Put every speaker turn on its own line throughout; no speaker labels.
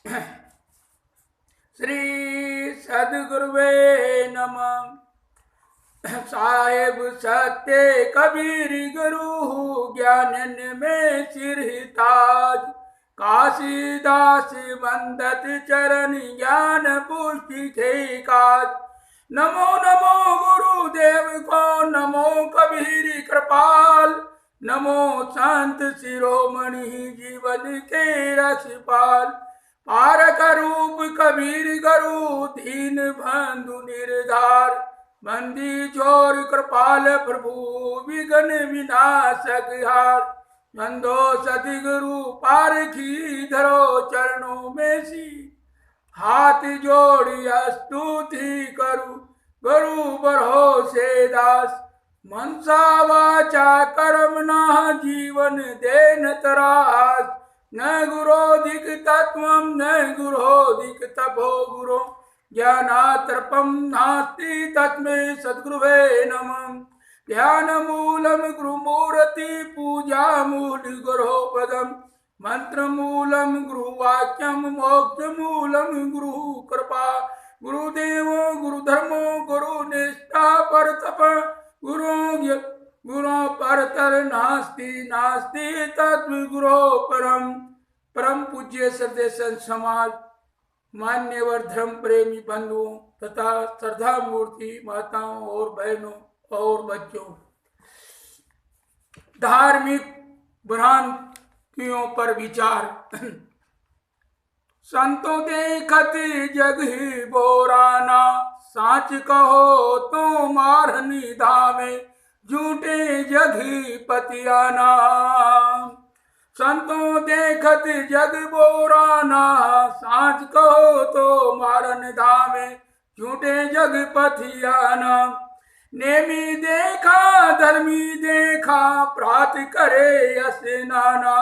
श्री सद्गुरुवे नमः। साहेब सत्य कबीर गुरु ज्ञान में सिरताज, काशीदास बंदत चरण ज्ञान पुष्टि थे काज। नमो नमो गुरुदेव को, नमो कबीर कृपाल, नमो संत शिरोमणि जीवन के रक्षपाल। पारक रूप कबीर गुरु दीन बंधु निर्धार, बंदी चोर कृपाल प्रभु विघ्न विनाशक हार। बंदो सतगुरु पारखी धरो चरणों में सी, हाथ जोड़ी स्तुति करूं गुरु भरोसे दास। मनसा वाचा कर्म न जीवन देन तरास, न गुरोधिक तत्वं न गुरोधिक तपो गुरो, ज्ञानातर्पं नास्ति तस्मै सद्गुरुवे नमः। ध्यान मूलम गुरुमूर्ति पूजा मूल गुरो पदम, मंत्र मूलम गुरुवाक्यम मोक्ष मूलम गुरु कृपा। गुरुदेवो गुरुधर्मो गुरु निष्ठा पर तप, गुरु परतर नास्ति नास्ति तत्व गुरो परम। परम पूज्य श्रद्धेय संत समाज, मान्यवर धर्म प्रेमी बंधुओं तथा श्रद्धा मूर्ति माताओं और बहनों और बच्चों, धार्मिक भ्रांतियों पर विचार। संतों देखत जग ही बोराना, साच कहो तो मारनी धामे, झूठे जग ही पतियाना। संतों देखत जग बोराना, साच कहो तो मारन धामे, झूठे जग पतियाना। नेमी देखा धर्मी देखा, प्रात करे स्नाना।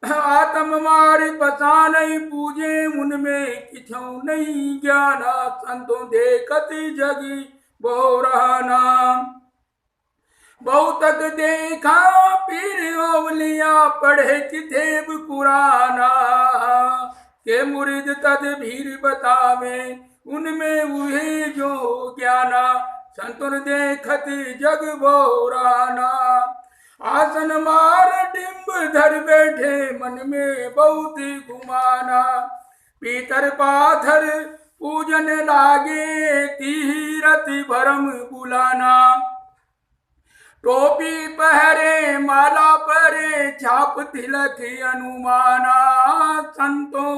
आत्म मार पता नहीं पूजे, उनमें किछो नहीं ज्ञाना। संतों देखत जगी बोराना, बहुतक देखा पीर ओवलिया, पढ़े किताब कुराना। के मुरीद तदबीर बतावे, उनमें उहे जो ज्ञाना। संतुन देखत जग बोराना, आसन मार डिम्ब धर बैठे, मन में बहुत घुमाना। पीतर पाथर पूजन लागे, तीरथ भरम बुलाना। टोपी पहरे माला परे, छाप तिलक अनुमाना। संतों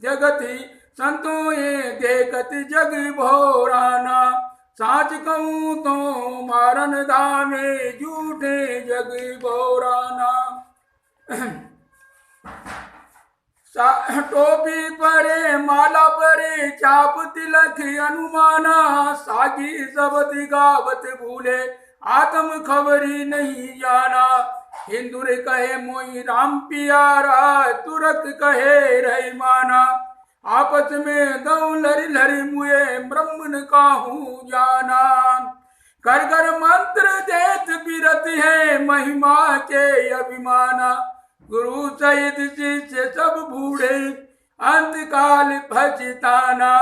जगति संतों ये देखत जग भोराना, साच कहूँ तो मारन धामे, झूठे जग बोराना। टोपी परे माला परे, चाप तिलक अनुमाना। सागी शब्द गावत भूले, आत्म खबरी नहीं जाना। हिंदुर कहे मोई राम पियारा, तुरक कहे रही माना। आपस में दौ लरी लरी मुए, ब्रह्मन काहू जाना। कर कर मंत्र देत बिरत है, महिमा के अभिमाना। गुरु सहित शिष्य सब बूढ़े, अंत काल पछताना।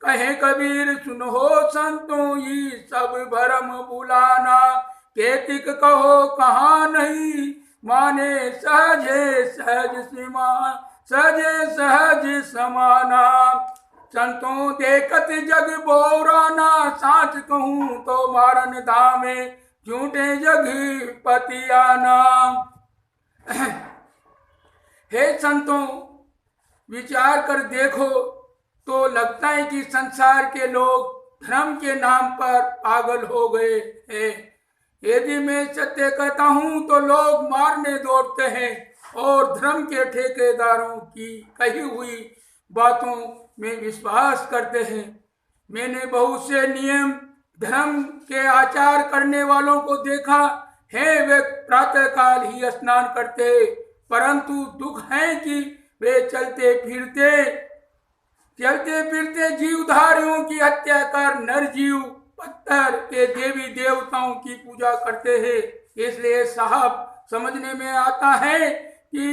कहे कबीर सुनो संतों ही सब भरम बुलाना। केतिक कहो कहाँ नहीं माने, सहजे सहज सीमा सहजे सहज समाना। संतों देखत जग बोराना, साच कहूँ तो मारन धामे, झूठे जग पतियाना। हे संतों, विचार कर देखो तो लगता है कि संसार के लोग धर्म के नाम पर पागल हो गए हैं। यदि मैं सत्य कहता हूँ तो लोग मारने दौड़ते हैं और धर्म के ठेकेदारों की कही हुई बातों में विश्वास करते हैं। मैंने बहुत से नियम धर्म के आचार करने वालों को देखा है, वे प्रातःकाल ही स्नान करते, परंतु दुख है कि वे चलते फिरते जीवधारियों की हत्या कर नरजीव पत्थर के देवी देवताओं की पूजा करते हैं। इसलिए साहब समझने में आता है कि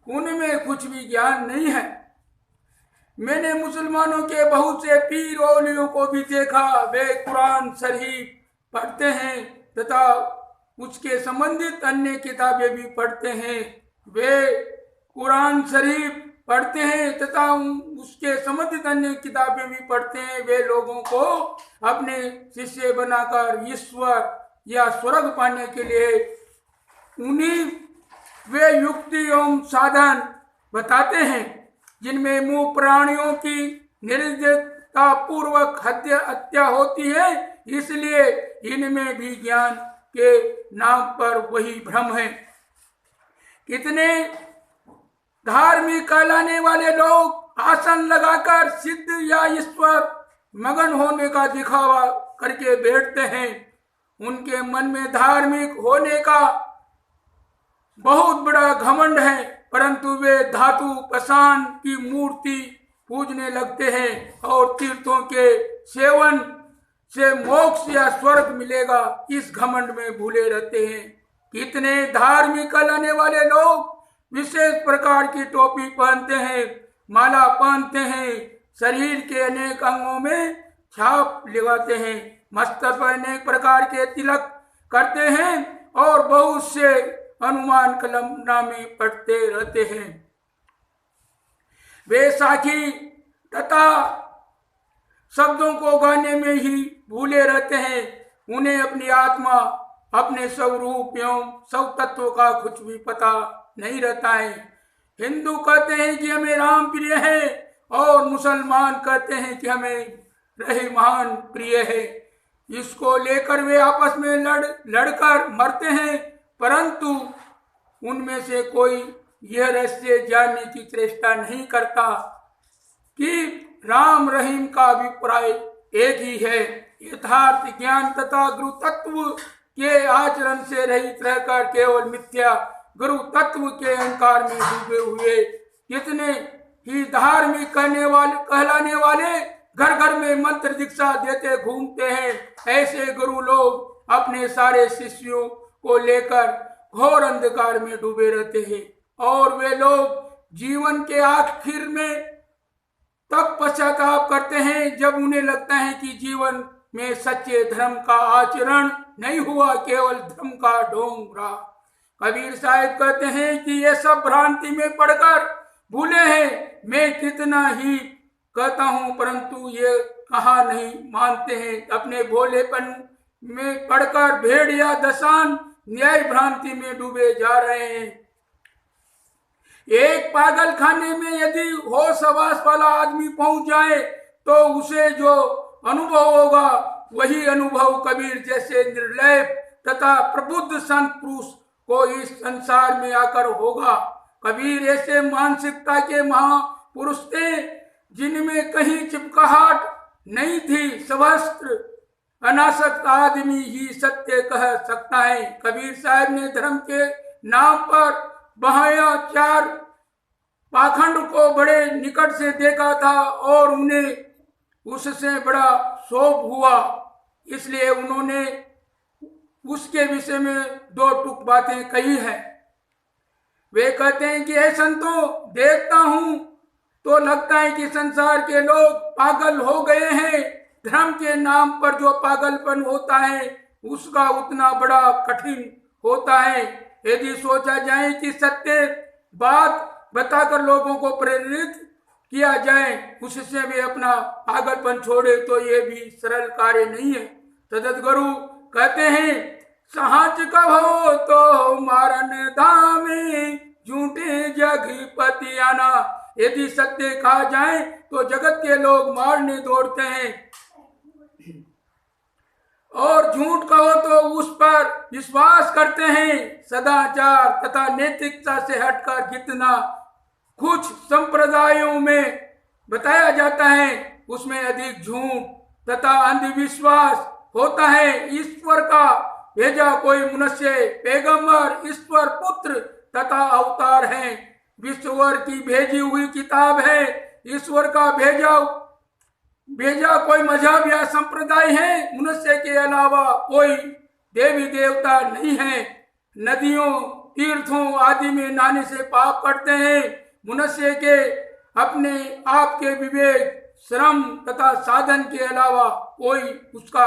उनमें कुछ भी ज्ञान नहीं है। मैंने मुसलमानों के बहुत से पीर औलियों को भी देखा, वे कुरान शरीफ पढ़ते हैं तथा उसके संबंधित अन्य किताबें भी पढ़ते हैं। वे कुरान शरीफ पढ़ते हैं तथा उसके संबंधित अन्य किताबें भी पढ़ते हैं। वे लोगों को अपने शिष्य बनाकर ईश्वर या स्वर्ग पाने के लिए उन्हीं वे युक्ति एवं साधन बताते हैं जिनमें मुंह प्राणियों की निर्दयता पूर्वक हत्या होती है। इसलिए इनमें भी ज्ञान के नाम पर वही भ्रम है। कितने धार्मिक कहलाने वाले लोग आसन लगाकर सिद्ध या ईश्वर मगन होने का दिखावा करके बैठते हैं। उनके मन में धार्मिक होने का बहुत बड़ा घमंड है, परंतु वे धातु पाषाण की मूर्ति पूजने लगते हैं और तीर्थों के सेवन से मोक्ष या स्वर्ग मिलेगा, इस घमंड में भूले रहते हैं। कितने धार्मिक कहलाने वाले लोग विशेष प्रकार की टोपी पहनते हैं, माला पहनते हैं, शरीर के अनेक अंगों में छाप लगाते हैं, मस्तक पर अनेक प्रकार के तिलक करते हैं और बहुत से अनुमान कलमनामे पढ़ते रहते हैं। वे साखी तथा शब्दों को गाने में ही भूले रहते हैं। उन्हें अपनी आत्मा, अपने स्वरूप एवं सब तत्व का कुछ भी पता नहीं रहता है। हिंदू कहते हैं कि हमें राम प्रिय है और मुसलमान कहते हैं कि हमें रहमान प्रिय है। इसको लेकर वे आपस में लड़कर मरते हैं, परंतु उनमें से कोई यह रहस्य जानने की चेष्टा नहीं करता कि राम रहीम का अभिप्राय एक ही है। यथार्थ ज्ञान तथा गुरु तत्व के आचरण से रहित रहकर केवल मिथ्या गुरु तत्व के अहंकार में डूबे हुए कितने ही धार्मिक कहलाने वाले घर घर में मंत्र दीक्षा देते घूमते हैं। ऐसे गुरु लोग अपने सारे शिष्यों को लेकर घोर अंधकार में डूबे रहते हैं और वे लोग जीवन के आखिर में तब पश्चाताप करते हैं जब उन्हें लगता है कि जीवन में सच्चे धर्म का आचरण नहीं हुआ, केवल धर्म का ढोंग रहा। कबीर साहब कहते हैं कि ये सब भ्रांति में पड़कर भूले हैं। मैं कितना ही कहता हूं परंतु ये कहा नहीं मानते हैं। अपने भोलेपन में पड़कर भेड़ या दसान न्याय भ्रांति में डूबे जा रहे हैं। एक पागल खाने में यदि होश हवास वाला आदमी पहुंच जाए तो उसे जो अनुभव होगा वही अनुभव कबीर जैसे निर्लय तथा प्रबुद्ध संत पुरुष को इस संसार में आकर होगा। कबीर ऐसे मानसिकता के महापुरुष थे जिनमें कहीं चिपकाहट नहीं थी। सवस्त्र अनासक्त आदमी ही सत्य कह सकता है। कबीर साहब ने धर्म के नाम पर बहाया चार पाखंड को बड़े निकट से देखा था और उन्हें उससे बड़ा शोभ हुआ, इसलिए उन्होंने उसके विषय में दो टुक बातें कही है। वे कहते हैं कि हे संतों, देखता हूं तो लगता है कि संसार के लोग पागल हो गए हैं। धर्म के नाम पर जो पागलपन होता है उसका उतना बड़ा कठिन होता है। यदि सोचा जाए कि सत्य बात बताकर लोगों को प्रेरित किया जाए, उससे वे अपना पागलपन छोड़े तो ये भी सरल कार्य नहीं है। तदत गुरु कहते हैं, सहज कहो तो मारन धामे झूठे जग पति आना। यदि सत्य कहा जाए तो जगत के लोग मारने दौड़ते हैं और झूठ कहो तो उस पर विश्वास करते हैं। सदाचार तथा नैतिकता से हटकर जितना कुछ संप्रदायों में बताया जाता है उसमें अधिक झूठ तथा अंधविश्वास होता है। ईश्वर का भेजा कोई मनुष्य पैगंबर, ईश्वर पुत्र तथा अवतार है। विश्वर की भेजी हुई किताब है। ईश्वर का भेजा कोई मजहब या संप्रदाय है। मनुष्य के अलावा कोई देवी देवता नहीं है। नदियों, तीर्थों आदि में नहाने से पाप करते हैं। मनुष्य के अपने आप के विवेक, श्रम तथा साधन के अलावा कोई उसका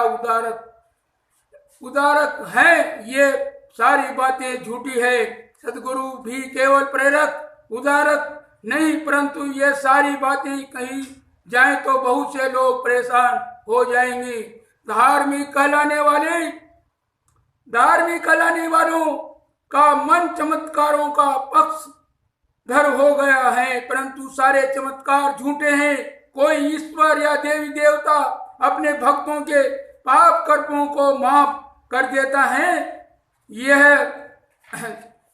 उदारक है। ये सारी बातें झूठी है। सदगुरु भी केवल प्रेरक उदारक नहीं, परंतु ये सारी बातें कही जाए तो बहुत से लोग परेशान हो जाएंगे। धार्मिक कहलाने वालों का मन चमत्कारों का पक्ष धर हो गया है, परंतु सारे चमत्कार झूठे हैं। कोई ईश्वर या देवी देवता अपने भक्तों के पाप कर्मों को माफ कर देता है,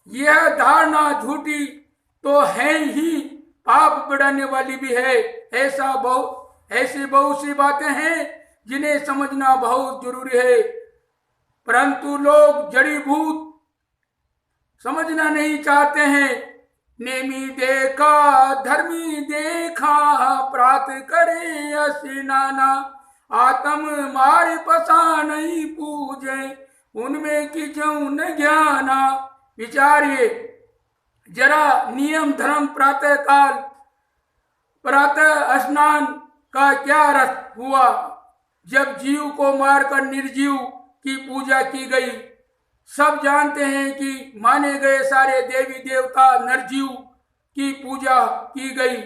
यह धारणा झूठी तो है ही, पाप बढ़ाने वाली भी है। ऐसी बहुत सी बातें हैं जिन्हें समझना बहुत जरूरी है, परंतु लोग जड़ीभूत समझना नहीं चाहते हैं। नेमी देखा धर्मी देखा, प्रात करे असिनाना, आत्म मारे पसा नहीं पूजे, उनमें की जऊन ज्ञाना। विचारिए जरा, नियम धर्म प्रातः स्नान का क्या अर्थ हुआ जब जीव को मारकर निर्जीव की पूजा की गई। सब जानते हैं कि माने गए सारे देवी देवता नरजीव की पूजा की गई।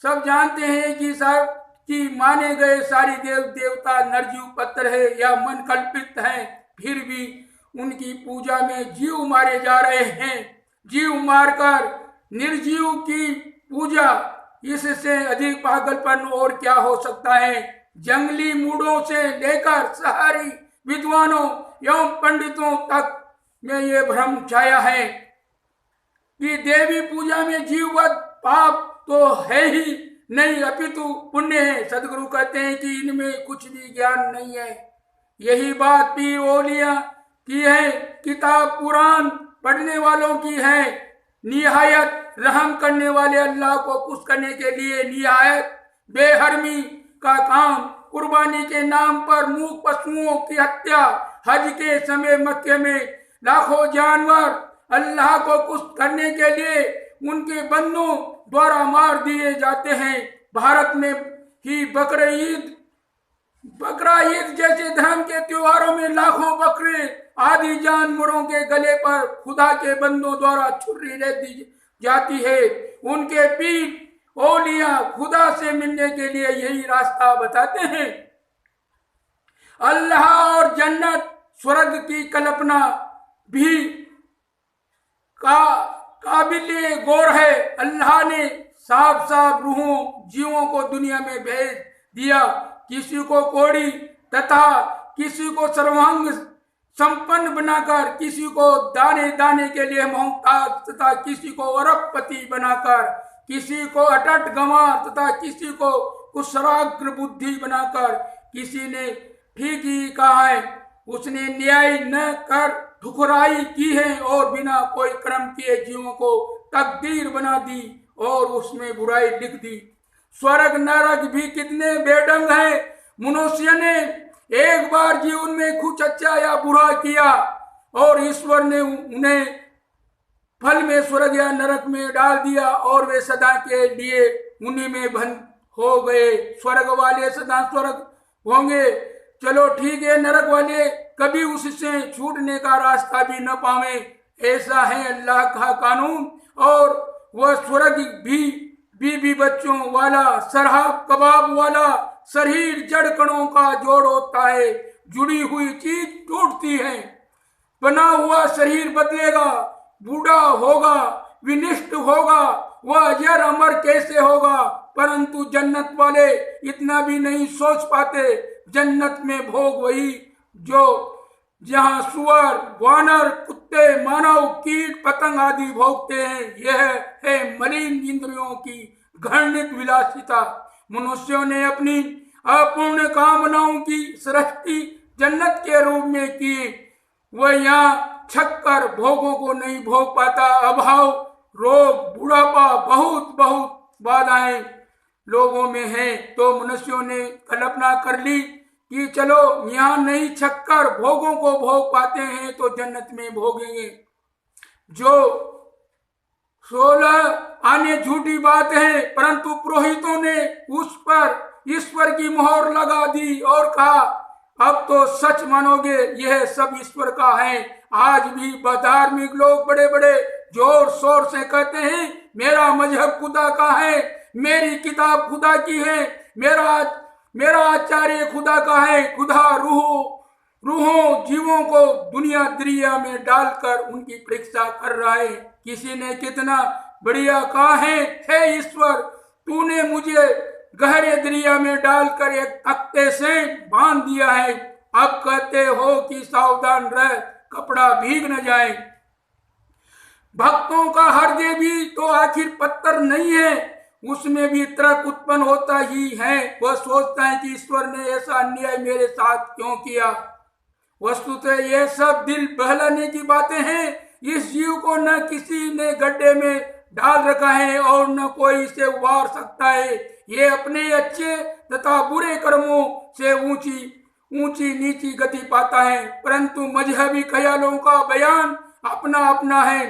सब जानते हैं कि माने गए सारी देवता नरजीव पत्थर है या मन कल्पित हैं, फिर भी उनकी पूजा में जीव मारे जा रहे हैं। जीव मारकर निर्जीव की पूजा, इससे अधिक पागलपन और क्या हो सकता है। जंगली मूढ़ों से लेकर शहरी विद्वानों एवं पंडितों तक में ये भ्रम छाया है कि देवी पूजा में जीववत पाप तो है ही नहीं, अपितु पुण्य है। सदगुरु कहते हैं कि इनमें कुछ भी ज्ञान नहीं है। यही बात पीर औलिया की है, किताब पुराण पढ़ने वालों की है। निहायत रहम करने वाले अल्लाह को खुश करने के लिए निहायत बेहरमी का काम, कुर्बानी के नाम पर मूक पशुओं की हत्या, हज के समय मक्के में लाखों जानवर अल्लाह को खुश करने के लिए उनके बंदों द्वारा मार दिए जाते हैं। भारत में ही बकरा ईद जैसे धर्म के त्योहारों में लाखों बकरे आदि जानवरों के गले पर खुदा के बंदों द्वारा छुरी रख दी जाती है। उनके पीर औलिया खुदा से मिलने के लिए यही रास्ता बताते हैं। अल्लाह और जन्नत स्वर्ग की कल्पना भी काबिले गौर है। अल्लाह ने साफ साफ रूहों जीवों को दुनिया में भेज दिया, किसी को कोड़ी तथा किसी को सर्वांग संपन्न बनाकर, किसी को दाने दाने के लिए मोहताज तथा किसी को अरबपति बनाकर, किसी को अटट गंवार तथा किसी को कुशराग्र बुद्धि बनाकर। किसी ने ठीक ही कहा है, उसने न्याय न कर ठुकराई की है और बिना कोई कर्म किए जीवों को तकदीर बना दी और उसमें बुराई लिख दी। स्वर्ग नरक भी कितने बेढंग है। मनुष्य ने एक बार जीवन में कुछ अच्छा या बुरा किया और ईश्वर ने उन्हें फल में स्वर्ग या नरक में डाल दिया और वे सदा के लिए उन्हीं में बंद हो गए। स्वर्ग वाले सदा स्वर्ग होंगे, चलो ठीक है, नरक वाले कभी उससे छूटने का रास्ता भी न पावे। ऐसा है अल्लाह का कानून। और वह स्वर्ग भी बीबी बच्चों वाला, शराब कबाब वाला शरीर जड़ कणों का जोड़ होता है। जुड़ी हुई चीज टूटती है, बना हुआ शरीर बदलेगा, बूढ़ा होगा, विनिष्ट होगा, वह अजर अमर कैसे होगा। परंतु जन्नत वाले इतना भी नहीं सोच पाते। जन्नत में भोग वही जो जहाँ सुअर, वानर, कुत्ते, मानव, कीट पतंग आदि भोगते हैं। यह है मलिन इंद्रियों की घृणित विलासिता। मनुष्यों ने अपनी अपूर्ण कामनाओं की सृष्टि जन्नत के रूप में की। वह यहाँ छक्कर भोगों को नहीं भोग पाता। अभाव, रोग, बुढ़ापा, बहुत बाधाएं लोगों में है। तो मनुष्यों ने कल्पना कर ली कि चलो यहाँ नहीं छक्कर भोगों को भोग पाते हैं तो जन्नत में भोगेंगे। जो 16 अन्य झूठी बात है, परंतु पुरोहितों ने उस पर ईश्वर की मोहर लगा दी और कहा अब तो सच मानोगे यह सब ईश्वर का है। आज भी धार्मिक लोग बड़े बड़े जोर शोर से कहते हैं मेरा मजहब खुदा का है, मेरी किताब खुदा की है, मेरा आचार्य खुदा का है। खुदा रूहों जीवों को दुनिया दरिया में डालकर उनकी परीक्षा कर रहा है। किसी ने कितना बढ़िया कहा है, हे ईश्वर तूने मुझे गहरे दरिया में डालकर एक तख्ते से बांध दिया है, अब कहते हो कि सावधान रह कपड़ा भीग न जाए। भक्तों का हृदय भी तो आखिर पत्थर नहीं है, उसमें भी तर्क उत्पन्न होता ही है। वह सोचता है कि ईश्वर ने ऐसा अन्याय मेरे साथ क्यों किया। वस्तुतः ये सब दिल बहलाने की बातें हैं। इस जीव को न किसी ने गड्ढे में डाल रखा है और न कोई इसे उबार सकता है। ये अपने अच्छे तथा बुरे कर्मों से ऊंची नीची गति पाता है, परंतु मजहबी ख्यालों का बयान अपना अपना है।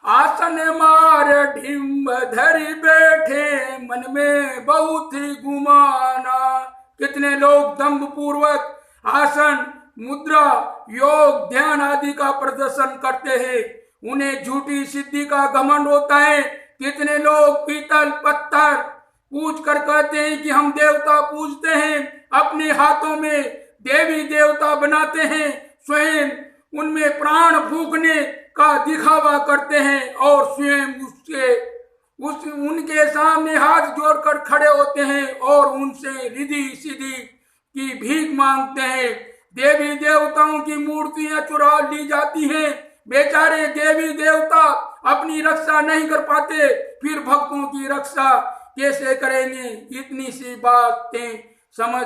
आसन मार ढिम्ब धरी बैठे मन में बहुत ही गुमाना। कितने लोग दम्भ पूर्वक आसन मुद्रा योग ध्यान आदि का प्रदर्शन करते हैं, उन्हें झूठी सिद्धि का घमंड होता है। कितने लोग पीतल पत्थर पूज कर कहते हैं कि हम देवता पूजते हैं, अपने हाथों में देवी देवता बनाते हैं, स्वयं उनमें प्राण फूंकने का दिखावा करते हैं और स्वयं उनके सामने हाथ जोड़कर खड़े होते हैं और उनसे रिद्धि सिद्धि की भीख मांगते हैं। देवी देवताओं की मूर्तियां चुरा ली जाती हैं, बेचारे देवी देवता अपनी रक्षा नहीं कर पाते, फिर भक्तों की रक्षा कैसे करेंगे। इतनी सी बातें समझ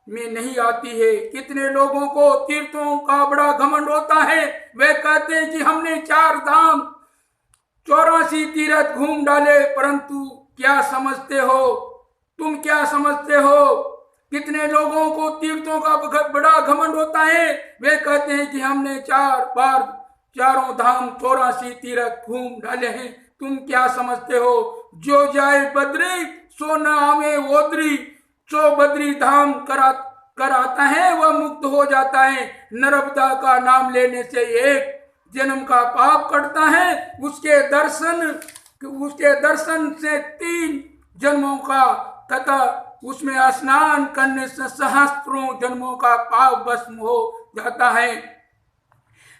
में नहीं आती है। कितने लोगों को तीर्थों का बड़ा घमंड होता है, वे कहते हैं कि हमने 4 धाम 84 तीर्थ घूम डाले, परंतु क्या समझते हो तुम, क्या समझते हो। कितने लोगों को तीर्थों का बड़ा घमंड होता है, वे कहते हैं कि हमने 4 बार 4 धाम 84 तीर्थ घूम डाले हैं, तुम क्या समझते हो। जो जाए बद्री सो न आवे ओदरी, जो बद्री धाम कराता है वह मुक्त हो जाता है। नर्मदा का नाम लेने से एक जन्म का पाप कटता है, उसके दर्शन से 3 जन्मों का तथा उसमें स्नान करने से सहस्त्रों जन्मों का पाप भस्म हो जाता है।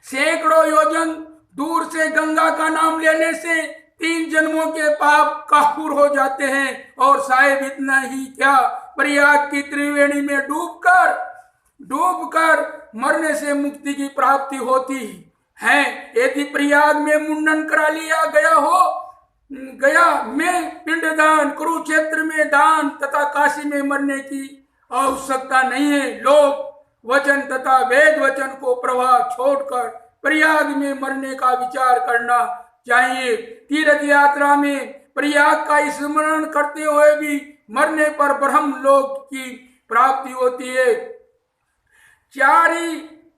सैकड़ों योजन दूर से गंगा का नाम लेने से 3 जन्मों के पाप काफूर हो जाते हैं। और शायद इतना ही क्या, प्रयाग की त्रिवेणी में डूबकर मरने से मुक्ति की प्राप्ति होती है। यदि प्रयाग में मुंडन करा लिया गया में पिंडदान, कुरुक्षेत्र में दान तथा काशी में मरने की आवश्यकता नहीं है। लोग वचन तथा वेद वचन को प्रवाह छोड़कर प्रयाग में मरने का विचार करना चाहिए। तीर्थ यात्रा में प्रयाग का स्मरण करते हुए भी मरने पर ब्रह्म लोक की प्राप्ति होती है। 4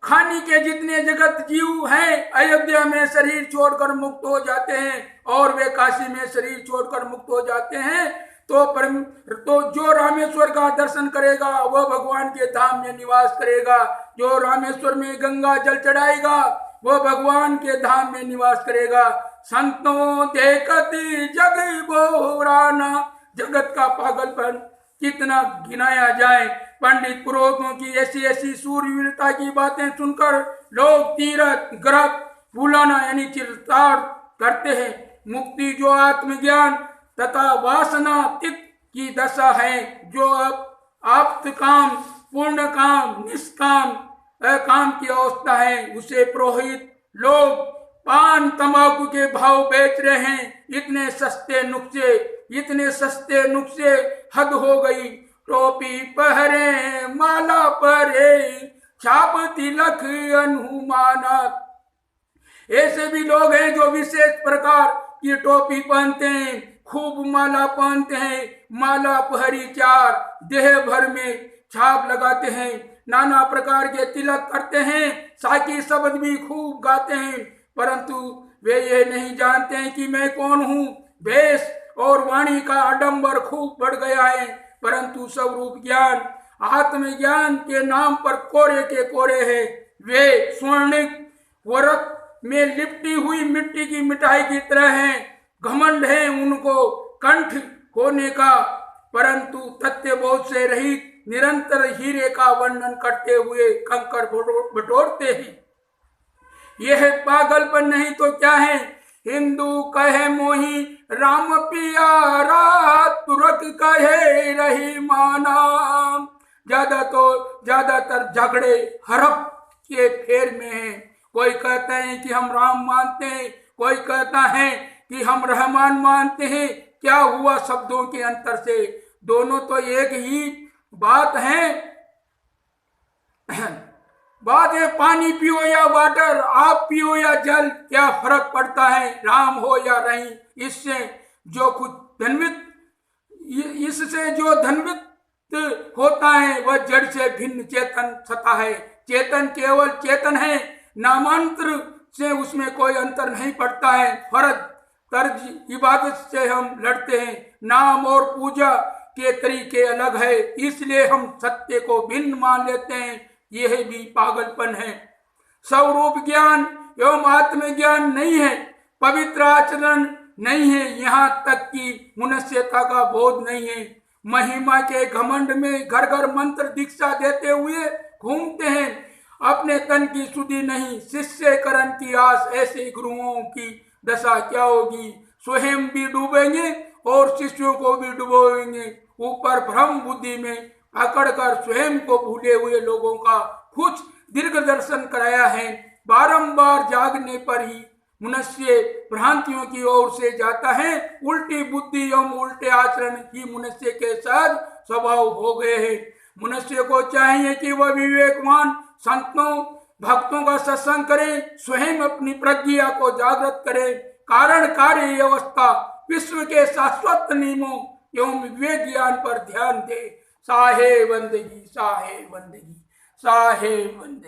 खानी के जितने जगत जीव हैं अयोध्या में शरीर छोड़कर मुक्त हो जाते हैं और वे काशी में शरीर छोड़कर मुक्त हो जाते हैं। तो जो रामेश्वर का दर्शन करेगा वह भगवान के धाम में निवास करेगा। जो रामेश्वर में गंगा जल चढ़ाएगा वह भगवान के धाम में निवास करेगा। संतों देखती जग बोराना, जगत का पागलपन कितना गिनाया जाए। पंडित पुरोहितों की ऐसी सूरवीरता की बातें सुनकर लोग तीर्थ ग्रह भूलाना यानी चिरताड़ करते हैं। मुक्ति जो आत्मज्ञान तथा वासना तित की दशा है, जो आप्त काम पूर्ण काम निष्काम अकाम की अवस्था है, उसे पुरोहित लोग पान तंबाकू के भाव बेच रहे हैं। इतने सस्ते नुक्से हद हो गई। टोपी पहरे माला पहरे छाप तिलक अनुमाना। ऐसे भी लोग हैं जो विशेष प्रकार की टोपी पहनते हैं, खूब माला पहनते हैं, माला पहरी 4 देह भर में छाप लगाते हैं, नाना प्रकार के तिलक करते हैं, साकी शब्द भी खूब गाते हैं, परंतु वे ये नहीं जानते हैं कि मैं कौन हूँ। वेश और वाणी का आडंबर खूब बढ़ गया है, परंतु स्वरूप ज्ञान आत्मज्ञान के नाम पर कोरे के कोरे है। वे स्वर्णिक वरक में लिपटी हुई मिट्टी की मिठाई की तरह हैं। घमंड है उनको कंठ होने का, परंतु तथ्य बोध से रहित निरंतर हीरे का वर्णन करते हुए कंकर बटोरते हैं। यह पागलपन नहीं तो क्या है। हिंदू कहे मोही राम पियारा, तुरक कहे रही माना। ज्यादातर झगड़े हड़प के फेर में हैं। कोई कहते हैं कि हम राम मानते हैं, कोई कहता है कि हम रहमान मानते हैं। क्या हुआ शब्दों के अंतर से? दोनों तो एक ही बात है। बात है पानी पियो या वाटर, आप पियो या जल, क्या फर्क पड़ता है राम हो या रहीम। इससे जो धन्वित होता है वह जड़ से भिन्न चेतन सत्ता है। चेतन केवल चेतन है, नामांतर से उसमें कोई अंतर नहीं पड़ता है। फर्ज तर्ज इबादत से हम लड़ते हैं, नाम और पूजा के तरीके अलग है, इसलिए हम सत्य को भिन्न मान लेते हैं। यह भी पागलपन है। स्वरूप ज्ञान एवं आत्मज्ञान नहीं है, पवित्र आचरण नहीं है, यहाँ तक कि मनुष्यता का बोध नहीं है। महिमा के घमंड में घर घर मंत्र दीक्षा देते हुए घूमते हैं, अपने तन की सुधि नहीं, शिष्यकरण की आस। ऐसे गुरुओं की दशा क्या होगी? स्वयं भी डूबेंगे और शिष्यों को भी डुबोएंगे। ऊपर भ्रम बुद्धि में अकड़कर स्वयं को भूले हुए लोगों का कुछ दीर्घ दर्शन कराया है। बारंबार जागने पर ही मनुष्य भ्रांतियों की ओर से जाता है। उल्टी बुद्धि एवं उल्टे आचरण ही मनुष्य के साथ स्वभाव हो गए हैं। मनुष्य को चाहिए कि वह विवेकवान संतों भक्तों का सत्संग करे, स्वयं अपनी प्रज्ञा को जागृत करे, कारण कार्य व्यवस्था विश्व के शाश्वत नियमों एवं विवेक ज्ञान पर ध्यान दे। साहे बंदगी, साहे बंदगी, साहे बंदगी।